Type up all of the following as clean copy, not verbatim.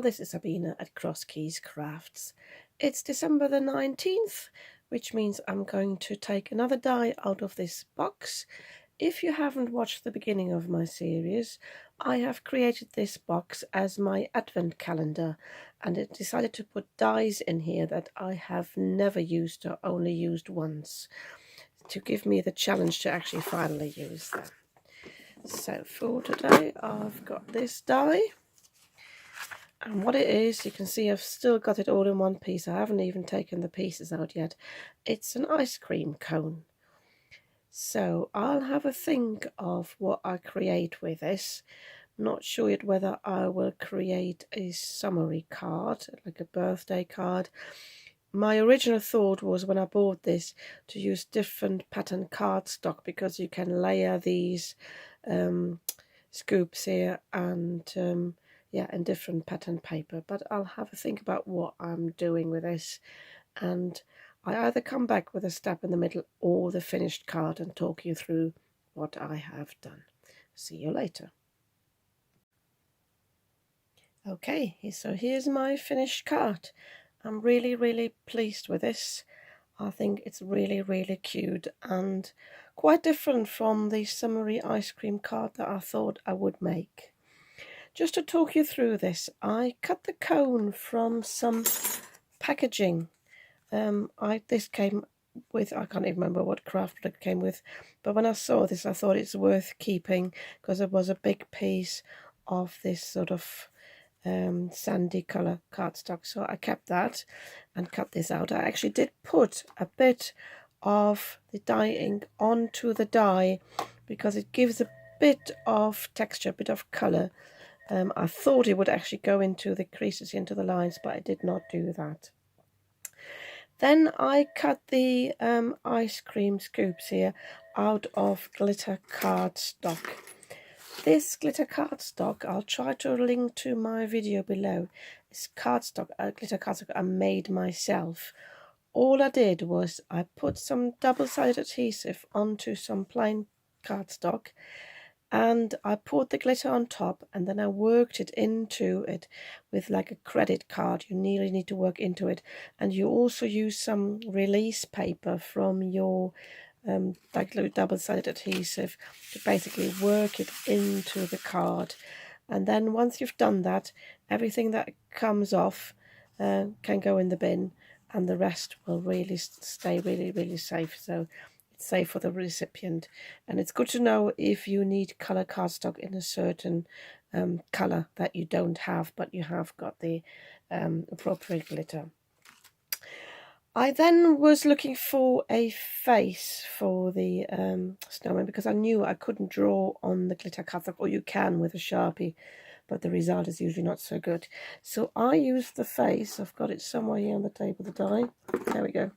this is Sabina at Cross Keys Crafts. It's December the 19th, which means I'm going to take another die out of this box. If you haven't watched the beginning of my series, I have created this box as my advent calendar, and I decided to put dies in here that I have never used or only used once, to give me the challenge to actually finally use them. So for today I've got this die. And what it is, you can see I've still got it all in one piece. I haven't even taken the pieces out yet. It's an ice cream cone. So I'll have a think of what I create with this. Not sure yet whether I will create a summary card, like a birthday card. My original thought was, when I bought this, to use different pattern cardstock, because you can layer these scoops here and yeah, and different pattern paper. But I'll have a think about what I'm doing with this, and I either come back with a step in the middle or the finished card and talk you through what I have done. See you later. Okay, so here's my finished card. I'm really pleased with this. I think it's really cute and quite different from the summary ice cream card that I thought I would make. Just to talk you through this, I cut the cone from some packaging. This came with, I can't even remember what craft it came with, but when I saw this I thought it's worth keeping because it was a big piece of this sort of sandy colour cardstock, so I kept that and cut this out. I actually did put a bit of the dye ink onto the die because it gives a bit of texture, a bit of colour. I thought it would actually go into the creases, into the lines, but I did not do that. Then I cut the ice cream scoops here out of glitter cardstock. This glitter cardstock, I'll try to link to my video below. It's cardstock, glitter cardstock I made myself. All I did was I put some double-sided adhesive onto some plain cardstock, and I poured the glitter on top, and then I worked it into it with like a credit card. You really need to work into it, and you also use some release paper from your like double-sided adhesive to basically work it into the card. And then once you've done that, everything that comes off can go in the bin, and the rest will really stay really safe. So it's safe for the recipient. And it's good to know if you need colour cardstock in a certain colour that you don't have, but you have got the appropriate glitter. I then was looking for a face for the snowman, because I knew I couldn't draw on the glitter cardstock, or you can with a Sharpie, but the result is usually not so good. So I used the face. I've got it somewhere here on the table, the die. There we go.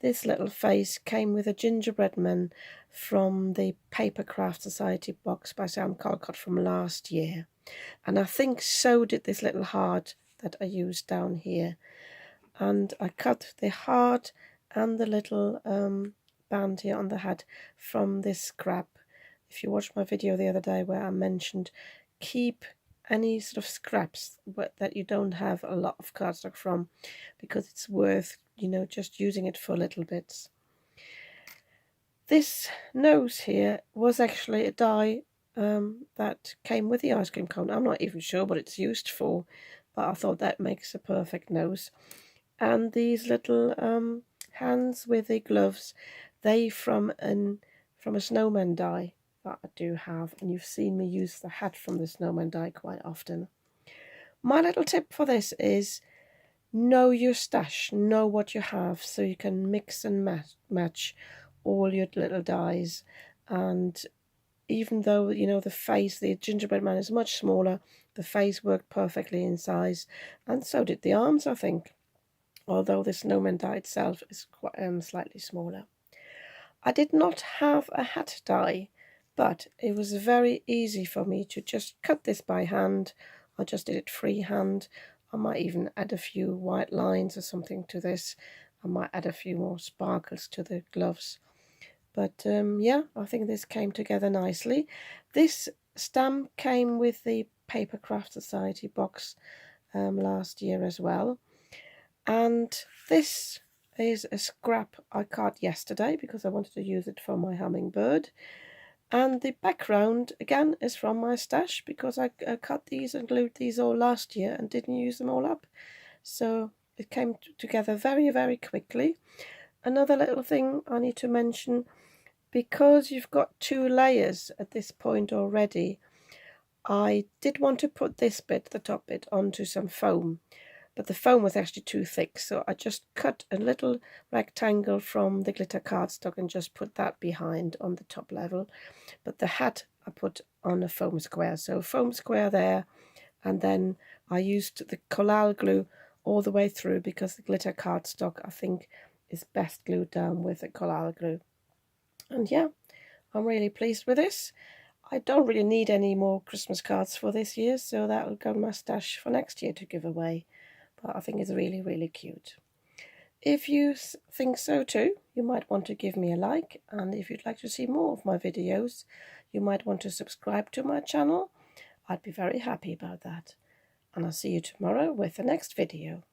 This little face came with a gingerbread man from the Paper Craft Society box by Sam Colcott from last year. And I think so did this little heart that I used down here. And I cut the heart and the little band here on the hat from this scrap. If you watched my video the other day where I mentioned, keep any sort of scraps that you don't have a lot of cardstock from, because it's worth, you know, just using it for little bits. This nose here was actually a die that came with the ice cream cone. I'm not even sure what it's used for, but I thought that makes a perfect nose. And these little hands with the gloves, they from a snowman die that I do have, and you've seen me use the hat from the snowman die quite often. My little tip for this is know your stash, know what you have, so you can mix and match all your little dies. And even though, you know, the face, the gingerbread man is much smaller, the face worked perfectly in size, and so did the arms, I think, although the snowman die itself is quite slightly smaller. I did not have a hat die, but it was very easy for me to just cut this by hand. I just did it freehand. I might even add a few white lines or something to this. I might add a few more sparkles to the gloves. But yeah, I think this came together nicely. This stamp came with the Paper Craft Society box last year as well. And this is a scrap I cut yesterday because I wanted to use it for my hummingbird. And the background again is from my stash because I cut these and glued these all last year and didn't use them all up. So it came together very, very quickly. Another little thing I need to mention, because you've got 2 layers at this point already, I did want to put this bit, the top bit, onto some foam, but the foam was actually too thick, so I just cut a little rectangle from the glitter cardstock and just put that behind on the top level. But the hat I put on a foam square, so foam square there, and then I used the collal glue all the way through because the glitter cardstock I think is best glued down with the collal glue. And yeah, I'm really pleased with this. I don't really need any more Christmas cards for this year, so that'll go in my stash for next year to give away. But I think it's really, really cute. If you think so too, you might want to give me a like, and if you'd like to see more of my videos, you might want to subscribe to my channel. I'd be very happy about that. And I'll see you tomorrow with the next video.